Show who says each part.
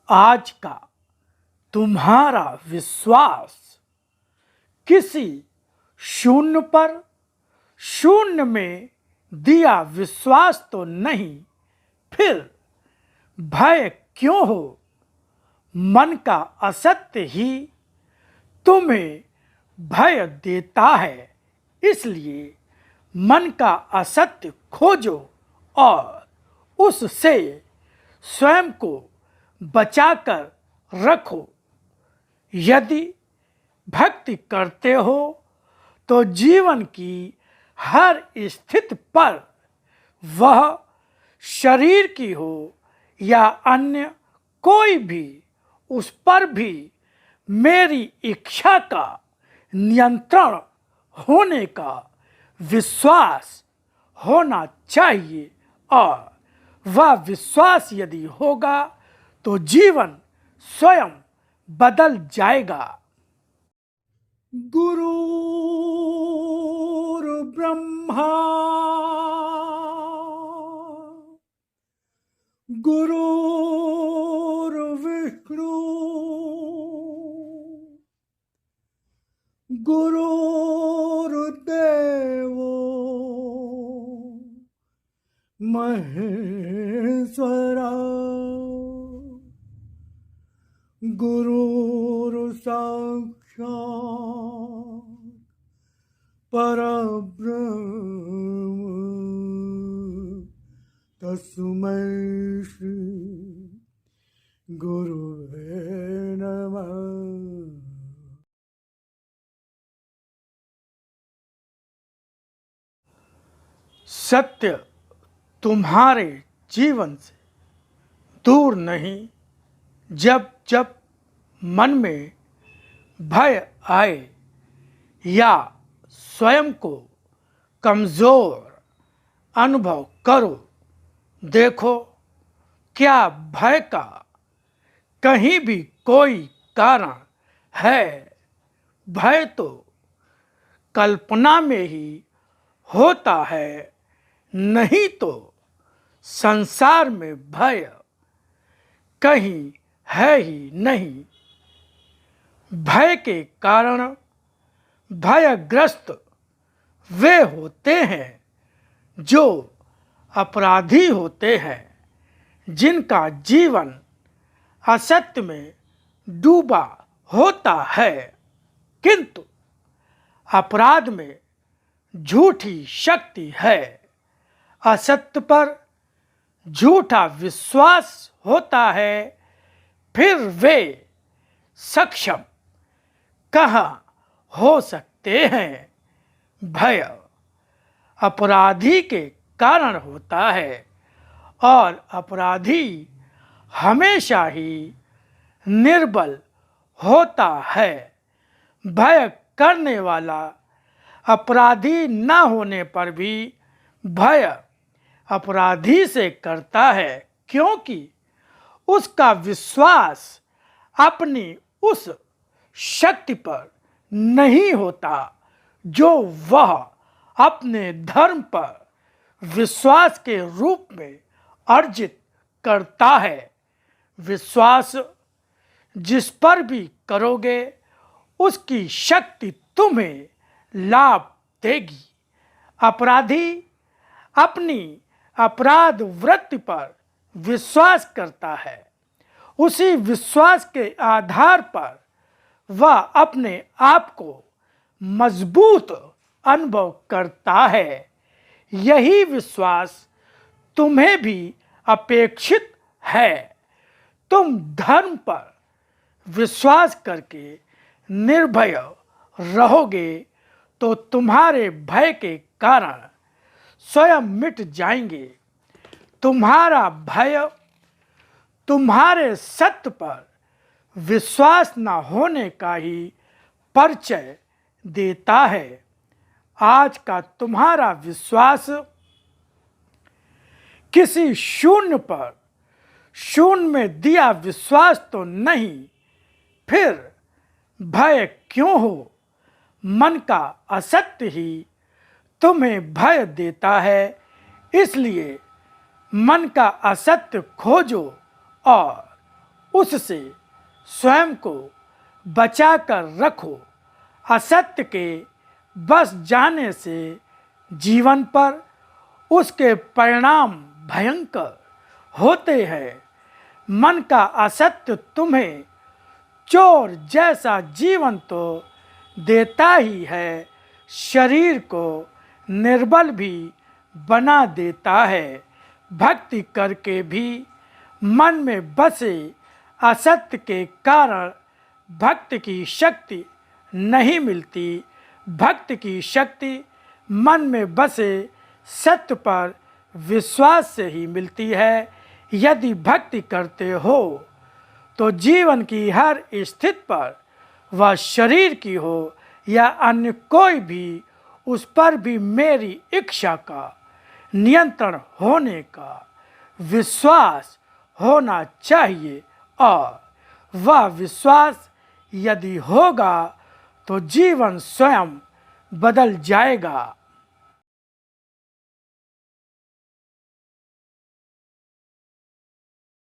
Speaker 1: आज का तुम्हारा विश्वास किसी शून्य पर शून्य में दिया विश्वास तो नहीं, फिर भय क्यों हो? मन का असत्य ही तुम्हें भय देता है, इसलिए मन का असत्य खोजो और उससे स्वयं को बचाकर रखो। यदि भक्ति करते हो तो जीवन की हर स्थिति पर, वह शरीर की हो या अन्य कोई भी, उस पर भी मेरी इच्छा का नियंत्रण होने का विश्वास होना चाहिए, और वह विश्वास यदि होगा तो जीवन स्वयं बदल जाएगा। गुरुर्ब्रह्मा गुरुर्विष्णु गुरुर्देवो महेश्वरा गुरुर्साक्षात् परब्रह्म तस्मै श्री गुरुवे नमः। सत्य तुम्हारे जीवन से दूर नहीं। जब जब मन में भय आए या स्वयं को कमज़ोर अनुभव करो, देखो क्या भय का कहीं भी कोई कारण है। भय तो कल्पना में ही होता है, नहीं तो संसार में भय कहीं है ही नहीं। भय के कारण भयग्रस्त वे होते हैं जो अपराधी होते हैं, जिनका जीवन असत्य में डूबा होता है, किंतु अपराध में झूठी शक्ति है। असत्य पर झूठा विश्वास होता है, फिर वे सक्षम कहाँ हो सकते हैं। भय अपराधी के कारण होता है, और अपराधी हमेशा ही निर्बल होता है। भय करने वाला अपराधी न होने पर भी भय अपराधी से करता है, क्योंकि उसका विश्वास अपनी उस शक्ति पर नहीं होता जो वह अपने धर्म पर विश्वास के रूप में अर्जित करता है। विश्वास जिस पर भी करोगे उसकी शक्ति तुम्हें लाभ देगी। अपराधी अपनी अपराध वृत्ति पर विश्वास करता है, उसी विश्वास के आधार पर वह अपने आप को मजबूत अनुभव करता है। यही विश्वास तुम्हें भी अपेक्षित है। तुम धर्म पर विश्वास करके निर्भय रहोगे तो तुम्हारे भय के कारण स्वयं मिट जाएंगे। तुम्हारा भय तुम्हारे सत्य पर विश्वास न होने का ही परिचय देता है। आज का तुम्हारा विश्वास किसी शून्य पर शून्य में दिया विश्वास तो नहीं, फिर भय क्यों हो? मन का असत्य ही तुम्हें भय देता है, इसलिए मन का असत्य खोजो और उससे स्वयं को बचा कर रखो। असत्य के बस जाने से जीवन पर उसके परिणाम भयंकर होते हैं। मन का असत्य तुम्हें चोर जैसा जीवन तो देता ही है, शरीर को निर्बल भी बना देता है। भक्ति करके भी मन में बसे असत्य के कारण भक्त की शक्ति नहीं मिलती। भक्त की शक्ति मन में बसे सत्य पर विश्वास से ही मिलती है। यदि भक्ति करते हो तो जीवन की हर स्थिति पर, वह शरीर की हो या अन्य कोई भी, उस पर भी मेरी इच्छा का नियंत्रण होने का विश्वास होना चाहिए। और वह विश्वास यदि होगा तो जीवन स्वयं बदल जाएगा।